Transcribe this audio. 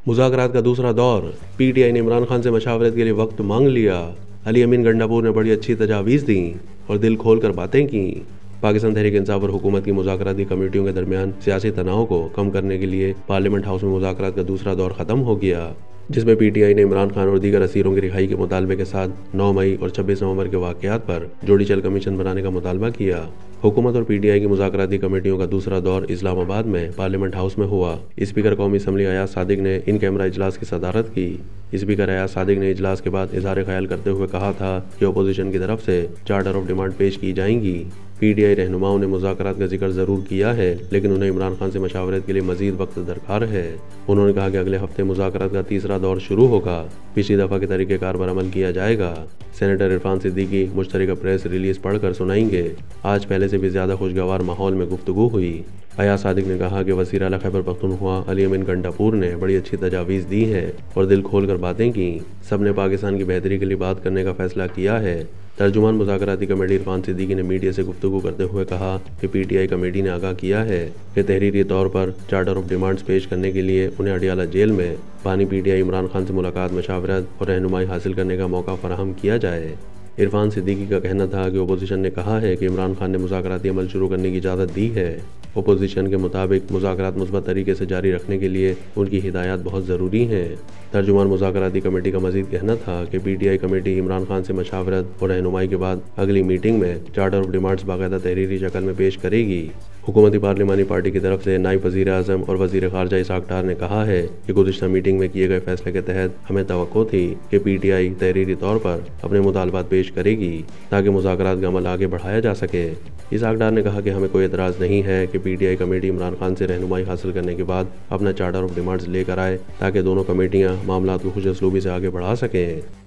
मुज़ाकरात का दूसरा दौर। पीटीआई ने इमरान खान से मशावरत के लिए वक्त मांग लिया। अली अमीन गंडापुर ने बड़ी अच्छी तजावीज़ दी और दिल खोल कर बातें की। पाकिस्तान तहरीक इंसाफ और हुकूमत की मुज़ाकराती कमेटियों के दरमियान सियासी तनाव को कम करने के लिए पार्लियामेंट हाउस में मुज़ाकरात का दूसरा दौर ख़त्म हो गया, जिसमें पीटीआई ने इमरान खान और दीगर असीरों की रिहाई के मुतालबे के साथ 9 मई और 26 नवंबर के वाक़यात पर जुडिशल कमीशन बनाने का मुतालबा किया। हुकूमत और पीटीआई की मुज़ाकराती कमेटियों का दूसरा दौर इस्लामाबाद में पार्लियामेंट हाउस में हुआ। स्पीकर कौमी असम्बली अयाज सादिक ने इन कैमरा इजलास की सदारत की। स्पीकर अयाज सादिक ने इजलास के बाद इज़हार ख्याल करते हुए कहा था कि अपोजिशन की तरफ से चार्टर ऑफ डिमांड पेश की जाएंगी। पीटीआई रहनुमाओं ने मुज़ाकरात का जिक्र ज़रूर किया है, लेकिन उन्हें इमरान खान से मशावरत के लिए मजीद वक्त दरकार है। उन्होंने कहा कि अगले हफ्ते मुज़ाकरात का तीसरा दौर शुरू होगा। पिछली दफ़ा के तरीक़ेकार पर अमल किया जाएगा। सेनेटर इरफान सिद्दीकी मुश्तरका प्रेस रिलीज पढ़कर सुनाएंगे। आज पहले से भी ज़्यादा खुशगवार माहौल में गुफ्तगू हुई। अयाज सादिक ने कहा कि वज़ीर आला खैबर पख्तूनख्वा अली अमीन गंडापुर ने बड़ी अच्छी तजावीज़ दी है और दिल खोल कर बातें की। सब ने पाकिस्तान की बेहतरी के लिए बात करने का फैसला किया है। तर्जुमान मुज़ाकराती कमेटी इरफान सिद्दीकी ने मीडिया से गुफ्तगू करते हुए कहा कि पीटीआई कमेटी ने आगाह किया है कि तहरीरी तौर पर चार्टर ऑफ डिमांड्स पेश करने के लिए उन्हें अडियाला जेल में बानी पीटीआई इमरान खान से मुलाकात, मशावरत और रहनुमाई हासिल करने का मौका फराहम किया जाए। इरफान सिद्दीकी का कहना था कि अपोजिशन ने कहा है कि इमरान खान ने मुज़ाकराती अमल शुरू करने की इजाज़त दी है। अपोजिशन के मुताबिक मुज़ाकरात मुस्बत तरीके से जारी रखने के लिए उनकी हिदायत बहुत ज़रूरी हैं। तर्जुमान मुज़ाकराती कमेटी का मजीद कहना था कि पीटीआई कमेटी इमरान खान से मशावरत और रहनुमाई के बाद अगली मीटिंग में चार्टर ऑफ डिमांड्स बाकायदा तहरीरी शक्ल में पेश करेगी। हुकूमती पार्लिमानी पार्टी की तरफ से नायब वज़ीर आज़म और वज़ीर ख़ारजा इसाक डार ने कहा है कि गुज़िश्ता मीटिंग में किए गए फैसले के तहत हमें तवक्को थी कि पीटीआई तहरीरी तौर पर अपने मुतालबात पेश करेगी ताकि मुज़ाकरात का अमल आगे बढ़ाया जा सके। इसाक डार ने कहा कि हमें कोई एतराज़ नहीं है कि पीटीआई कमेटी इमरान खान से रहनुमाई हासिल करने के बाद अपना चार्टर ऑफ डिमांड्स लेकर आए ताकि दोनों कमेटियाँ मामलात को खुश असलूबी से आगे बढ़ा सकें।